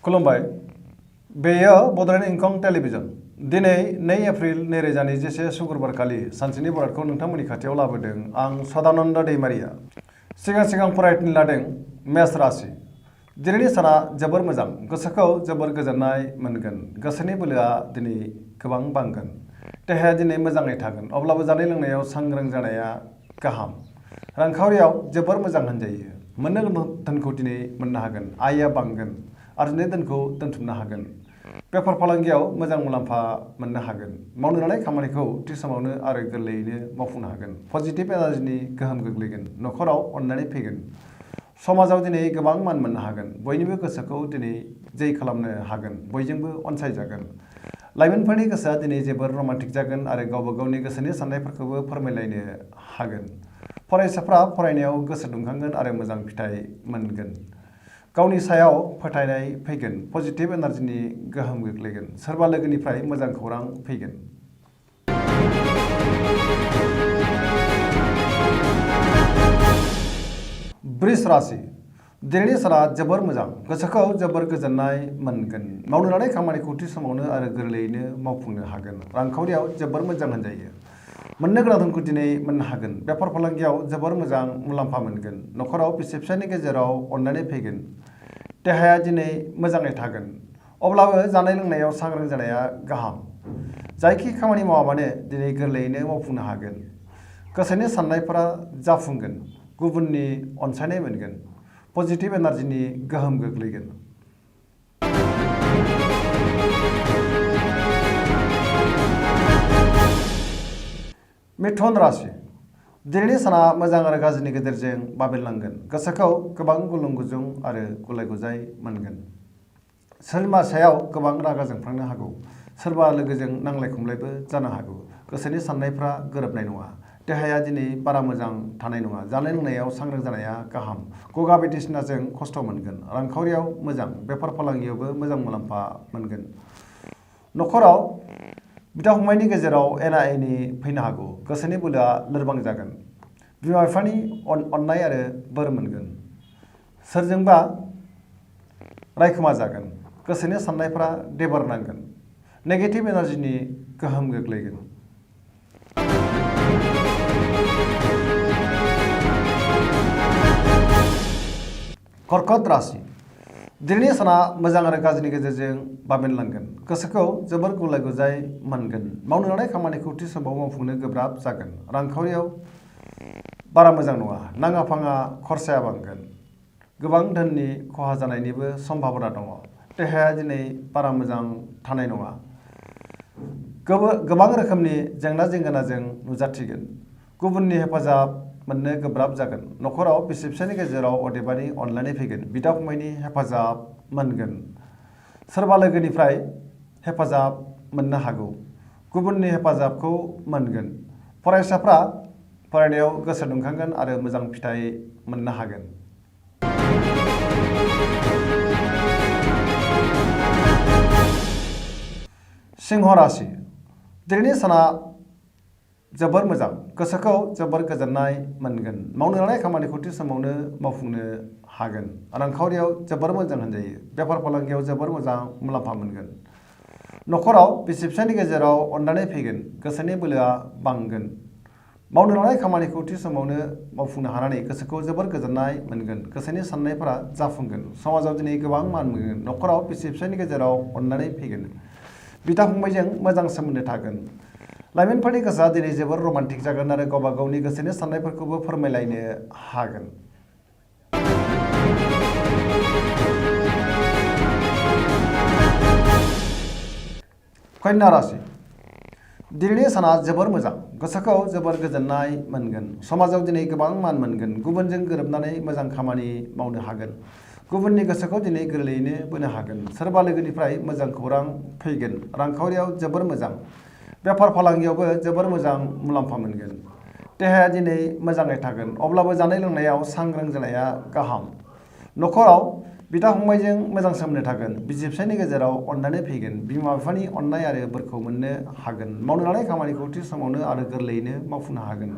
खुलुमबाय बेयो बड'लेण्ड इंखं टेलिभिजन दिनै 2 एप्रिल 2024 शुक्रबारखालि सानसेनि बरादखौ नोंथांमोननि खाथियाव लाबोदों आं सदानन्द दैमारिया सिगां फरायथिनो लादों मेष राशि दिनैनि साना जोबोर मोजां गोसोखौ जोबोर गोजोननाय मोनगोन गोसोनि बोलोआ दिनै गोबां बांगोन देहाया दिनै मोजाङै थागोन अब्लाबो जानाय लोंनायाव सांग्रां जानाया गाहाम रांखावरियाव जोबोर मोजां होनजायो मोननो गोनां धोनखौ दिनै मोननो हागोन आयआ बांगोन आरजिनाय धोनखौ दोनथुमनो हागोन बेफार फालांगियाव मोजां मुलाम्फा मोननो हागोन मावनो लानाय खामानिखौ थि समावनो आरो गोरलैयैनो मावफुंनो हागोन पजिटिभ एनार्जिनि गोहोम गोग्लैगोन न'खराव अननानै फैगोन समाजाव दिनै गोबां मान मोननो हागोन बयनिबो गोसोखौ दिनै जै खालामनो हागोन बयजोंबो अनसायजागोन लाइमोनफोरनि गोसोआ दिनै जोबोर रमान्टिक जागोन आरो गावबा गावनि गोसोनि साननायफोरखौबो फोरमायलायनो हागोन फरायसाफ्रा फरायनायाव गोसो दुंखांगोन आरो मोजां फिथाइ मोनगोन गावनि सायाव फोथायनाय फैगोन पजिटिभ एनार्जिनि गोहोम गोग्लैगोन सोरबा लोगोनिफ्राय मोजां खौरां फैगोन वृष राशि दिनैनि साना जोबोर मोजां गोसोखौ जोबोर गोजोननाय मोनगोन मावनो लानाय खामानिखौ थि समावनो आरो गोरलैयैनो मावफुंनो हागोन रांखावरियाव जोबोर मोजां होनजायो मोननो गोनां धोनखौ दिनै मोननो हागोन बेफार फालांगियाव जोबोर मोजां मुलाम्फा मोनगोन न'खराव बिसि फिसायनि गेजेराव अननानै फैगोन देहाया दिनै मोजाङै थागोन अब्लाबो जानाय लोंनायाव सांग्रां जानाया गाहाम जायखि खामानि मावा मानो दिनै गोरलैयैनो मावफुंनो हागोन गोसोनि साननायफोरा जाफुंगोन गुबुननि अनसायनाय मोनगोन पजिटिभ एनार्जिनि गोहोम गोग्लैगोन मिथुन राशि दिनैनि साना मोजां आरो गाज्रिनि गेजेरजों बाबेनलांगोन गोसोखौ गोबां गुलुं गुजुं आरो गुलाय गुजाय मोनगोन सोरबा सायाव गोबां रागा जोंफ्लांनो हागौ सोरबा लोगोजों नांलाय खमलायबो जानो हागौ गोसोनि साननायफ्रा गोरोबनाय नङा देहाया दिनै बारा मोजां थानाय नङा जानाय लोंनायाव सांग्रां जानाया गाहाम गगा बायदिसिनाजों खस्थ' मोनगोन रांखावरियाव मोजां बेफार फालांगियावबो मोजां मुलाम्फा मोनगोन न'खराव बिदा फंबायनि गेजेराव एना एनि फैनो हागौ गोसोनि बोलोआ लोरबां जागोन बिमा बिफानि अननाय आरो बोर मोनगोन सोरजोंबा रायखोमा जागोन गोसोनि साननायफ्रा देबार नांगोन नेगेटिभ एनार्जिनि गोहोम गोग्लैगोन कर्कट राशि दिनैनि साना मोजां आरो गाज्रिनि गेजेरजों बाबेनलांगोन गोसोखौ जोबोर गुलाय गुजाय मोनगोन मावनो लानाय खामानिखौ थि समाव मावफुंनो गोब्राब जागोन रांखावरियाव बारा मोजां नङा नाङा फाङा खरसाया बांगोन गोबां धोननि खहा जानायनिबो सम्भाबना दङ देहाया दिनै बारा मोजां थानाय नङा गोबां रोखोमनि जेंना जेंगोनाजों नुजाथिगोन गुबुननि हेफाजाब मोननो गोब्राब जागोन न'खराव बिसि फिसायनि गेजेराव अदेबानि अनलायनाय फैगोन बिदा फंबायनि हेफाजाब मोनगोन सोरबा लोगोनिफ्राय हेफाजाब मोननो हागौ गुबुननि हेफाजाबखौ मोनगोन फरायसाफ्रा फरायनायाव गोसो दुंखांगोन आरो मोजां फिथाइ मोननो हागोन सिंह राशि दिनैनि साना जोबोर मोजां गोसोखौ जोबोर गोजोननाय मोनगोन मावनो लानाय खामानिखौ थि समावनो मावफुंनो हागोन रांखावरियाव जोबोर मोजां होनजायो बेफार फालांगियाव जोबोर मोजां मुलाम्फा मोनगोन न'खराव बिसि फिसायनि गेजेराव अननानै फैगोन गोसोनि बोलोआ बांगोन मावनो लानाय खामानिखौ थि समावनो मावफुंनो हानानै गोसोखौ जोबोर गोजोननाय मोनगोन गोसोनि साननायफोरा जाफुंगोन समाजाव दिनै गोबां मान मोनगोन न'खराव बिसि फिसायनि गेजेराव अननानै फैगोन बिदा फंबायजों मोजां सोमोन्दो थागोन लाइमोनफोरनि गोसोआ दिनै जोबोर रमान्टिक जागोन आरो गावबा गावनि गोसोनि साननायफोरखौबो फोरमायलायनो हागोन कन्या राशि दिनैनि साना जोबोर मोजां गोसोखौ जोबोर गोजोननाय मोनगोन समाजाव दिनै गोबां मान मोनगोन गुबुनजों गोरोबनानै मोजां खामानि मावनो हागोन गुबुननि गोसोखौ दिनै गोरलैयैनो बोनो हागोन सोरबा लोगोनिफ्राय मोजां खौरां फैगोन रांखावरियाव जोबोर मोजां बेफार फालांगियावबो जोबोर मोजां मुलाम्फा मोनगोन देहाया दिनै मोजाङै थागोन अब्लाबो जानाय लोंनायाव सांग्रां जानाया गाहाम न'खराव बिदा फंबायजों मोजां सोमोन्दो थागोन बिसि फिसायनि गेजेराव अननानै फैगोन बिमा बिफानि अननाय आरो बोरखौ मोननो हागोन मावनो लानाय खामानिखौ थि समावनो आरो गोरलैयैनो मावफुंनो हागोन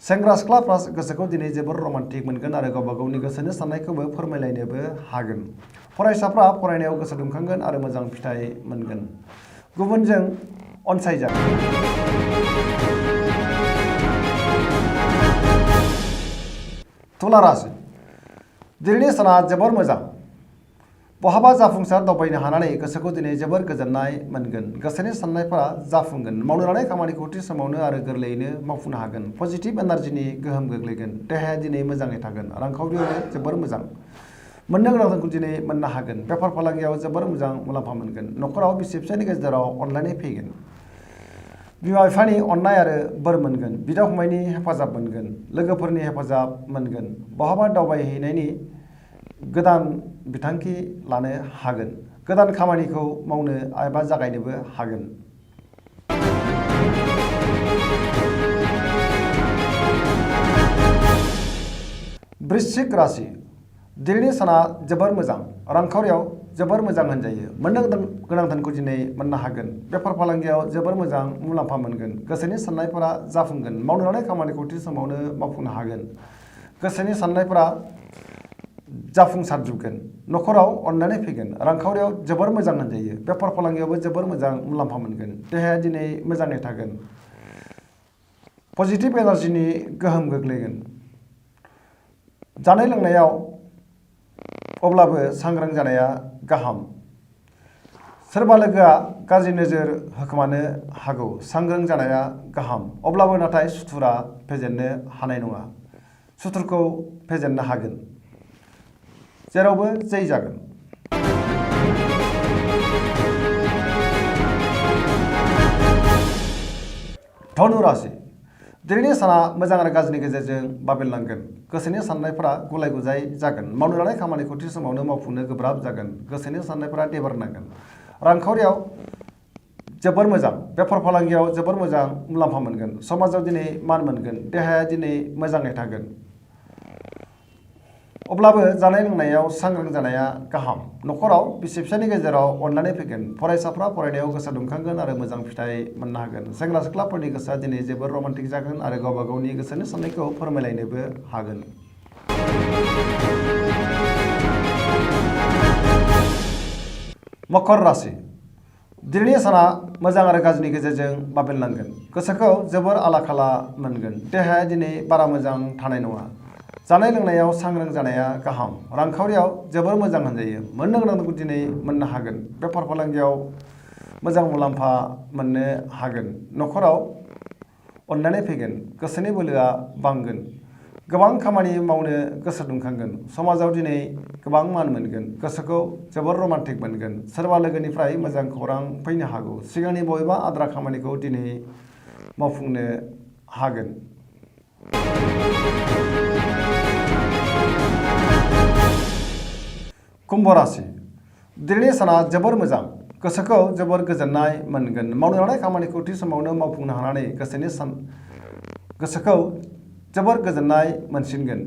सेंग्रा सिख्लाफ्रा गोसोखौ दिनै जोबोर रमान्टिक मोनगोन आरो गावबा गावनि गोसोनि साननायखौबो फोरमायलायनोबो हागोन। फरायसाफ्रा फरायनायाव गोसो दुंखांगोन आरो मोजां फिथाइ मोनगोन। गुबुनजों अनसायजागोन। तुला राशि दिनैनि साना जोबोर मोजां। बहाबा जाफुंसार दावबायनो हानानै गोसोखौ दिनै जोबोर गोजोननाय मोनगोन। गोसोनि साननायफोरा जाफुंगोन। मावनो लानाय खामानिखौ थि समावनो आरो गोरलैयैनो मावफुंनो हागोन। पजिटिभ एनार्जिनि गोहोम गोग्लैगोन। देहाया दिनै मोजाङै थागोन। रांखावरियावबो जोबोर मोजां। मोननो गोनांखौ दिनै मोननो हागोन। बेफार फालांगियाव जोबोर मोजां मुलाम्फा मोनगोन। न'खराव बिसि फिसायनि गेजेराव अनलायनाय फैगोन। बिमा बिफानि अननाय आरो बोर मोनगोन। बिदा फंबायनि हेफाजाब मोनगोन। लोगोफोरनि हेफाजाब मोनगोन। बहाबा दावबायहैनायनि गोदान बिथांखि लानो हागोन। गोदान खामानिखौ मावनो एबा जागायनोबो हागोन। वृश्चिक राशि दिनैनि साना जोबोर मोजां। रांखावरियाव जोबोर मोजां होनजायो। मोननो गोनां धोनखौ दिनै मोननो हागोन। बेफार फालांगियाव जोबोर मोजां मुलाम्फा मोनगोन। गोसोनि साननायफोरा जाफुंगोन। मावनो लानाय खामानिखौ थि समावनो मावफुंनो हागोन। गोसोनि साननायफोरा जाफुंसारजोबगोन। न'खराव अनलायनाय फैगोन। रांखावरियाव जोबोर मोजां होनजायो। बेफार फालांगियावबो जोबोर मोजां मुलाम्फा मोनगोन। देहाया दिनै मोजाङै थागोन। पजिटिभ एनार्जिनि गोहोम गोग्लैगोन। जानाय लोंनायाव अब्लाबो सांग्रां जानाया गाहाम। सोरबा लोगोआ गाज्रि नोजोर होखोमानो हागौ। सांग्रां जानाया गाहाम। अब्लाबो नाथाय सुथुरा फेजेननो हानाय नङा। सुथुरखौ फेजेननो हागोन। जेरावबो जै जागोन। धनु राशि दिनैनि साना मोजां आरो गाज्रिनि गेजेरजों बाबेनलांगोन। गोसोनि साननायफोरा गुलाय गुजाय जागोन। मावनो लानाय खामानिखौ थि समावनो मावफुंनो गोब्राब जागोन। गोसोनि साननायफोरा देबारनांगोन। रांखावरियाव जोबोर मोजां। बेफार फालांगियाव जोबोर मोजां मुलाम्फा मोनगोन। समाजाव दिनै मान मोनगोन। देहाया दिनै मोजाङै थागोन। अब्लाबो जानाय लोंनायाव सांग्रां जानाया गाहाम। न'खराव बिसि फिसायनि गेजेराव अनलायनाय फैगोन। फरायसाफ्रा फरायनायाव गोसो दुंखांगोन आरो मोजां फिथाइ मोननो हागोन। सेंग्रा सिख्लाफोरनि गोसोआ दिनै जोबोर रमान्टिक जागोन आरो गावबा गावनि गोसोनि साननायखौ फोरमायलायनोबो हागोन। मकर राशि दिनैनि साना मोजां आरो गाज्रिनि गेजेरजों बाबेनलांगोन। गोसोखौ जोबोर आला खाला मोनगोन। देहाया दिनै बारा मोजां थानाय नङा। जानाय लोंनायाव सांग्रां जानाया गाहाम। रांखावरियाव जोबोर मोजां होनजायो। मोननो गोनांखौ दिनै मोननो हागोन। बेफार फालांगियाव मोजां मुलाम्फा मोननो हागोन। न'खराव अनलायनाय फैगोन। गोसोनि बोलोआ बांगोन। गोबां खामानि मावनो गोसो दुंखांगोन। समाजाव दिनै गोबां मान मोनगोन। गोसोखौ जोबोर रमान्टिक मोनगोन। सोरबा लोगोनिफ्राय मोजां खौरां फैनो हागौ। सिगांनि बबेबा आद्रा खामानिखौ दिनै मावफुंनो हागोन। कुम्भ राशि दिनैनि साना जोबोर मोजां। गोसोखौ जोबोर गोजोननाय मोनगोन। मावनो लानाय खामानिखौ थि समावनो मावफुंनो हानानै गोसोखौ जोबोर गोजोननाय मोनसिनगोन।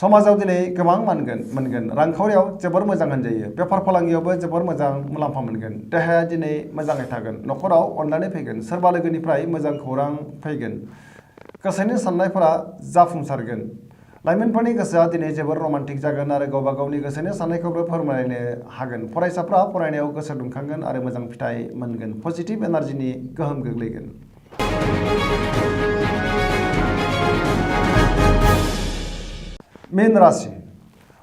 समाजाव दिनै गोबां मोनगोन। रांखावरियाव जोबोर मोजां होनजायो। बेफार फालांगियावबो जोबोर मोजां मुलाम्फा मोनगोन। देहाया दिनै मोजाङै थागोन। न'खराव अनलायनाय फैगोन। सोरबा लोगोनिफ्राय मोजां खौरां फैगोन। गोसोनि साननायफोरा जाफुंसारगोन। लाइमोनफोरनि गोसोआ दिनै जोबोर रमान्टिक जागोन आरो गावबा गावनि गोसोनि साननायखौबो फोरमायनो हागोन। फरायसाफ्रा फरायनायाव गोसो दुंखांगोन आरो मोजां फिथाइ मोनगोन। पजिटिभ एनार्जिनि गोहोम गोग्लैगोन। मीन राशि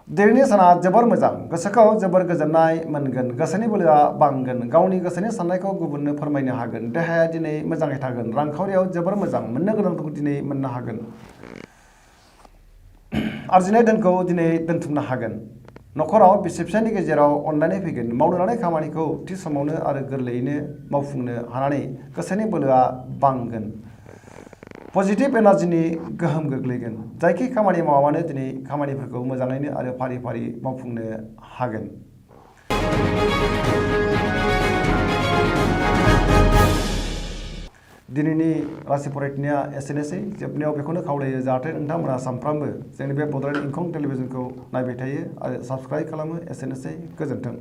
दिनैनि साना जोबोर मोजां। गोसोखौ जोबोर गोजोननाय मोनगोन। गोसोनि बोलोआ बांगोन। गावनि गोसोनि साननायखौ गुबुननो फोरमायनो हागोन। देहाया दिनै मोजाङै थागोन। रांखावरियाव जोबोर मोजां। मोननो गोनांखौ दिनै मोननो हागोन। आरजिनाय धोनखौ दिनै दोनथुमनो हागोन। न'खराव बिसि फिसायनि गेजेराव अनलायनाय फैगोन। मावनो लानाय खामानिखौ थि समावनो आरो गोरलैयैनो मावफुंनो हानानै गोसोनि बोलोआ बांगोन। पजिटिभ एनार्जिनि गोहोम गोग्लैगोन। जायखि खामानि मावामानो दिनै खामानिफोरखौ मोजाङैनो आरो फारि फारि मावफुंनो हागोन। दिनैनि राशि फरायथिनाया एसेनोसै। जोबनायाव बेखौनो खावलायो जाहाथे नोंथांमोना सानफ्रामबो जोंनि बे बड'लेण्ड इंखं टेलिभिजनखौ नायबाय थायो आरो साबस्क्राइब खालामो। एसेनोसै। गोजोन्थों।